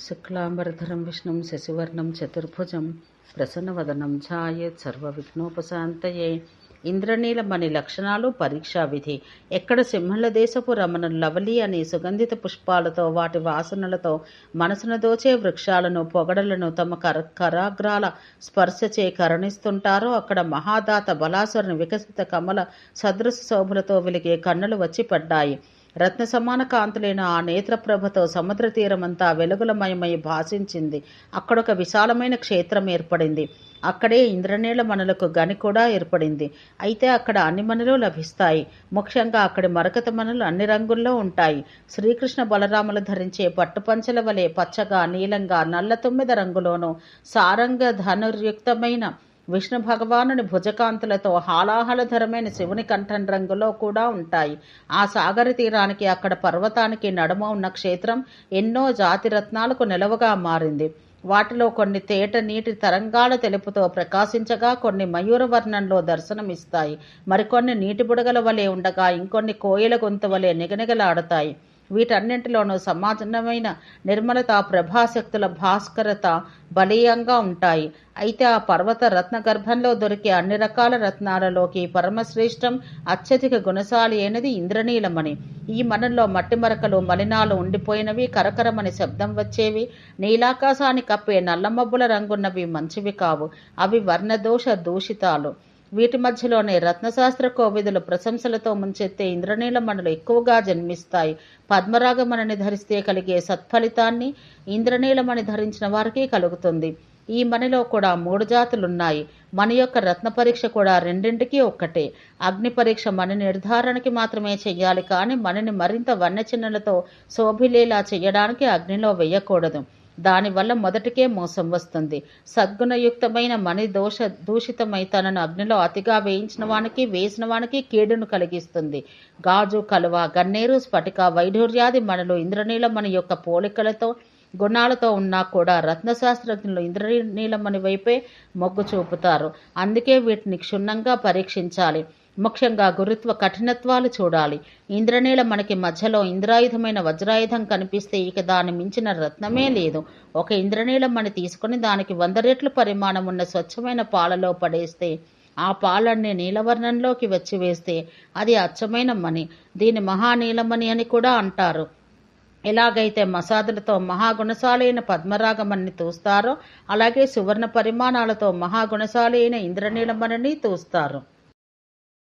శుక్లాంబరధరం విష్ణుం శశివర్ణం చతుర్భుజం ప్రసన్నవదనం ఛాయేత్ సర్వవిఘ్నోపశాంతయే. ఇంద్రనీలమణి లక్షణాలు పరీక్షా విధి. ఎక్కడ సింహళ దేశపు రమణులు లవలి అనే సుగంధిత పుష్పాలతో వాటి వాసనలతో మనసును దోచే వృక్షాలను పొగడలను తమ కరాగ్రాల స్పర్శచే కరుణిస్తుంటారో అక్కడ మహాదాత బలాసురుని వికసిత కమల సదృశ శోభలతో వెలిగే కన్నులు వచ్చి పడ్డాయి. రత్న సమాన కాంతులైన ఆ నేత్రప్రభతో సముద్ర తీరమంతా వెలుగులమయమై భాషించింది. అక్కడొక విశాలమైన క్షేత్రం ఏర్పడింది. అక్కడే ఇంద్రనీల మణులకు గని కూడా ఏర్పడింది. అయితే అక్కడ అన్ని మణులు లభిస్తాయి. ముఖ్యంగా అక్కడి మరకత మణులు అన్ని రంగుల్లో ఉంటాయి. శ్రీకృష్ణ బలరాములు ధరించే పట్టుపంచల వలె పచ్చగా, నీలంగా, నల్ల 9 రంగులోనూ సారంగ ధనుర్యుక్తమైన విష్ణు భగవానుని భుజకాంతులతో హాలాహలధరమైన శివుని కంఠం రంగులో కూడా ఉంటాయి. ఆ సాగర తీరానికి అక్కడ పర్వతానికి నడుమ ఉన్న క్షేత్రం ఎన్నో జాతి రత్నాలకు నిలవగా మారింది. వాటిలో కొన్ని తేట నీటి తరంగాల తెలుపుతో ప్రకాశించగా, కొన్ని మయూర వర్ణంలో దర్శనమిస్తాయి. మరికొన్ని నీటి బుడగల వలె ఉండగా, ఇంకొన్ని కోయిల గొంతు వలె నిగనిగలాడతాయి. వీటన్నింటిలోనూ సమానమైన నిర్మలత, ప్రభాశక్తుల భాస్కరత బలీయంగా ఉంటాయి. అయితే ఆ పర్వత రత్న గర్భంలో దొరికే అన్ని రకాల రత్నాలలోకి పరమశ్రేష్టం, అత్యధిక గుణశాలి అయినది ఇంద్రనీలమణి. ఈ మణుల్లో మట్టి మరకలు, మలినాలు ఉండిపోయినవి, కరకరమని శబ్దం వచ్చేవి, నీలాకాశాన్ని కప్పే నల్లమబ్బుల రంగున్నవి మంచివి కావు. అవి వర్ణదోష దూషితాలు. వీటి మధ్యలోనే రత్నశాస్త్ర కోవిదులు ప్రశంసలతో ముంచెత్తే ఇంద్రనీలమణులు ఎక్కువగా జన్మిస్తాయి. పద్మరాగమణిని ధరిస్తే కలిగే సత్ఫలితాన్ని ఇంద్రనీలమణి ధరించిన వారికి కలుగుతుంది. ఈ మణిలో కూడా 3 జాతులున్నాయి. మణి యొక్క రత్న పరీక్ష కూడా రెండింటికి ఒక్కటే. అగ్ని పరీక్ష మణి నిర్ధారణకి మాత్రమే చెయ్యాలి, కానీ మణిని మరింత వన్నెచిన్నలతో శోభిలేలా చెయ్యడానికి అగ్నిలో వెయ్యకూడదు. దానివల్ల మొదటికే మోసం వస్తుంది. సద్గుణయుక్తమైన మణి దూషితమై తనను అగ్నిలో అతిగా వేయించిన వానికి, వేసిన వానికి కీడును కలిగిస్తుంది. గాజు, కలువ, గన్నేరు, స్ఫటిక, వైఢూర్యాది మణులు ఇంద్రనీలమణి యొక్క పోలికలతో, గుణాలతో ఉన్నా కూడా రత్నశాస్త్రజ్ఞులు ఇంద్రనీలమణి వైపే మొగ్గు చూపుతారు. అందుకే వీటిని క్షుణ్ణంగా పరీక్షించాలి. ముఖ్యంగా గురుత్వ కఠినత్వాలు చూడాలి. ఇంద్రనీలమణికి మధ్యలో ఇంద్రాయుధమైన వజ్రాయుధం కనిపిస్తే ఇక దాన్ని మించిన రత్నమే లేదు. ఒక ఇంద్రనీలమణి తీసుకుని దానికి 100 రెట్లు పరిమాణం ఉన్న స్వచ్ఛమైన పాలలో పడేస్తే, ఆ పాలన్నీ నీలవర్ణంలోకి వచ్చి వేస్తే అది అచ్చమైన మణి. దీని మహానీలమణి అని కూడా అంటారు. ఎలాగైతే మసాదులతో మహాగుణశాలి అయిన పద్మరాగమణిని తూస్తారో అలాగే సువర్ణ పరిమాణాలతో మహాగుణశాలి అయిన ఇంద్రనీలమణిని తూస్తారు.